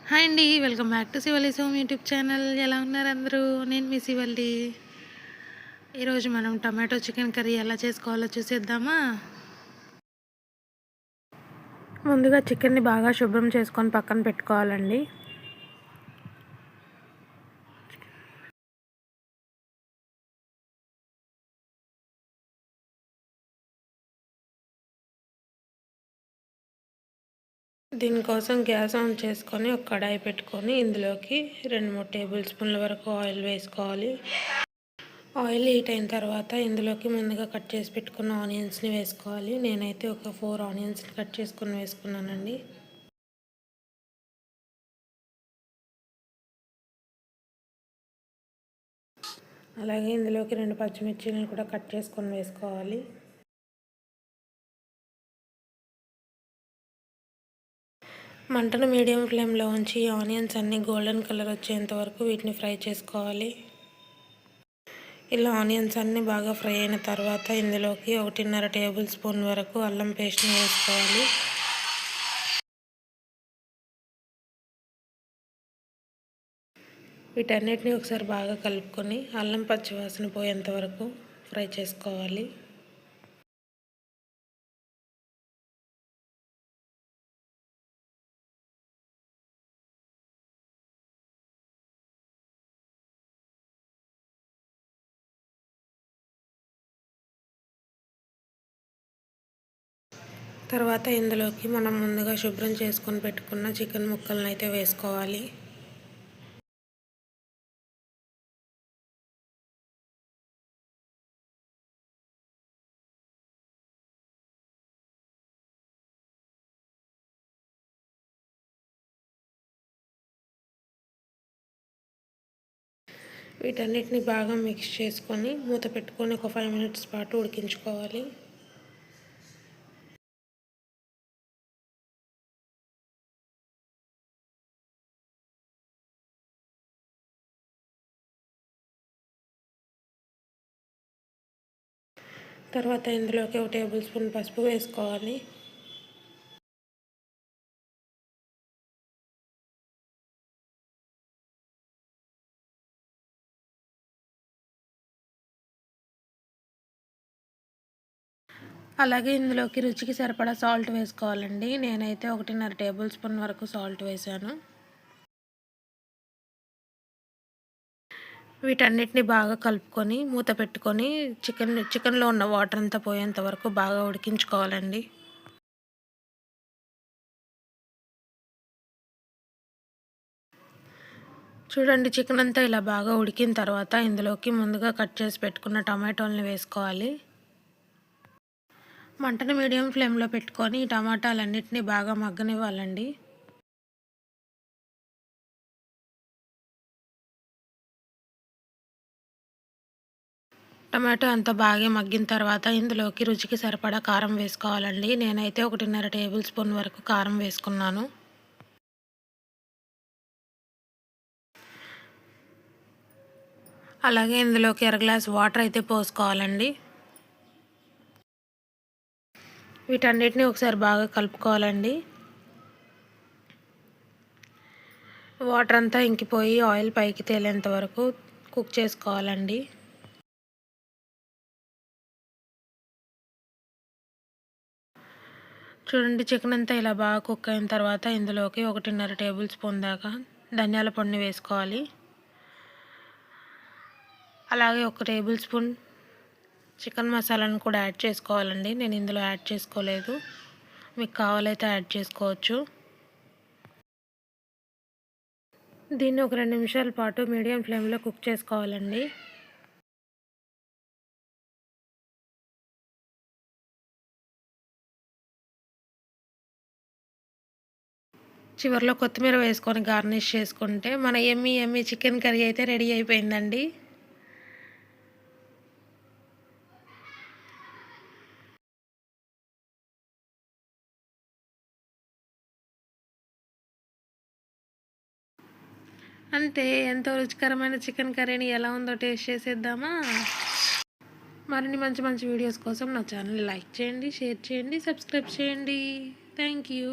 Hi అండి, welcome back to Shivalli Som YouTube channel. ఎలా ఉన్నారు అందరూ? నేను మీ శివల్లి. ఈరోజు మనం టమాటో చికెన్ కర్రీ ఎలా చేసుకోవాలో చూసేద్దామా. ముందుగా చికెన్ని బాగా శుభ్రం చేసుకొని పక్కన పెట్టుకోవాలండి. దీనికోసం గ్యాస్ ఆన్ చేసుకొని ఒక కడాయి పెట్టుకొని ఇందులోకి 2-3 టేబుల్ స్పూన్ల వరకు ఆయిల్ వేసుకోవాలి. ఆయిల్ హీట్ అయిన తర్వాత ఇందులోకి ముందుగా కట్ చేసి పెట్టుకున్న ఆనియన్స్ని వేసుకోవాలి. నేనైతే ఒక 4 ఆనియన్స్ని కట్ చేసుకొని వేసుకున్నానండి. అలాగే ఇందులోకి 2 పచ్చిమిర్చిని కూడా కట్ చేసుకొని వేసుకోవాలి. మంటను మీడియం ఫ్లేమ్లో ఉంచి ఆనియన్స్ అన్నీ గోల్డెన్ కలర్ వచ్చేంత వరకు వీటిని ఫ్రై చేసుకోవాలి. ఇలా ఆనియన్స్ అన్నీ బాగా ఫ్రై అయిన తర్వాత ఇందులోకి 1.5 టేబుల్ స్పూన్ వరకు అల్లం పేస్ట్ని వేసుకోవాలి. వీటన్నిటిని ఒకసారి బాగా కలుపుకొని అల్లం పచ్చివాసన పోయేంత వరకు ఫ్రై చేసుకోవాలి. తర్వాత ఇందులోకి మనం ముందుగా శుభ్రం చేసుకొని పెట్టుకున్న చికెన్ ముక్కలను అయితే వేసుకోవాలి. వీటన్నిటిని బాగా మిక్స్ చేసుకొని మూత పెట్టుకొని ఒక 5 మినిట్స్ పాటు ఉడికించుకోవాలి. తర్వాత ఇందులోకి 1 టేబుల్ స్పూన్ పసుపు వేసుకోవాలి. అలాగే ఇందులోకి రుచికి సరిపడా సాల్ట్ వేసుకోవాలండి. నేనైతే 1.5 టేబుల్ స్పూన్ వరకు సాల్ట్ వేసాను. వీటన్నిటిని బాగా కలుపుకొని మూత పెట్టుకొని చికెన్లో ఉన్న వాటర్ అంతా పోయేంత వరకు బాగా ఉడికించుకోవాలండి. చూడండి, చికెన్ అంతా ఇలా బాగా ఉడికిన తర్వాత ఇందులోకి ముందుగా కట్ చేసి పెట్టుకున్న టమాటోల్ని వేసుకోవాలి. మంటను మీడియం ఫ్లేమ్లో పెట్టుకొని ఈ టమాటాలన్నిటిని బాగా మగ్గనివ్వాలండి. టమాటో అంతా బాగా మగ్గిన తర్వాత ఇందులోకి రుచికి సరిపడా కారం వేసుకోవాలండి. నేనైతే 1.5 టేబుల్ స్పూన్ వరకు కారం వేసుకున్నాను. అలాగే ఇందులోకి 1 గ్లాస్ వాటర్ అయితే పోసుకోవాలండి. వీటన్నిటిని ఒకసారి బాగా కలుపుకోవాలండి. వాటర్ అంతా ఇంకిపోయి ఆయిల్ పైకి తేలేంత వరకు కుక్ చేసుకోవాలండి. చూడండి, చికెన్ అంతా ఇలా బాగా కుక్ అయిన తర్వాత ఇందులోకి 1.5 టేబుల్ స్పూన్ దాకా ధనియాల పొడిని వేసుకోవాలి. అలాగే 1 టేబుల్ స్పూన్ చికెన్ మసాలాను కూడా యాడ్ చేసుకోవాలండి. నేను ఇందులో యాడ్ చేసుకోలేదు, మీకు కావాలైతే యాడ్ చేసుకోవచ్చు. దీన్ని ఒక 2 నిమిషాల పాటు మీడియం ఫ్లేమ్లో కుక్ చేసుకోవాలండి. చివరిలో కొత్తిమీర వేసుకొని గార్నిష్ చేసుకుంటే మన యమ్మీ చికెన్ కర్రీ అయితే రెడీ అయిపోయిందండి. అంతే, ఎంతో రుచికరమైన చికెన్ కర్రీని ఎలా ఉందో టేస్ట్ చేసేద్దామా. మరిన్ని మంచి మంచి వీడియోస్ కోసం నా ఛానల్ లైక్ చేయండి, షేర్ చేయండి, సబ్స్క్రైబ్ చేయండి. Thank you.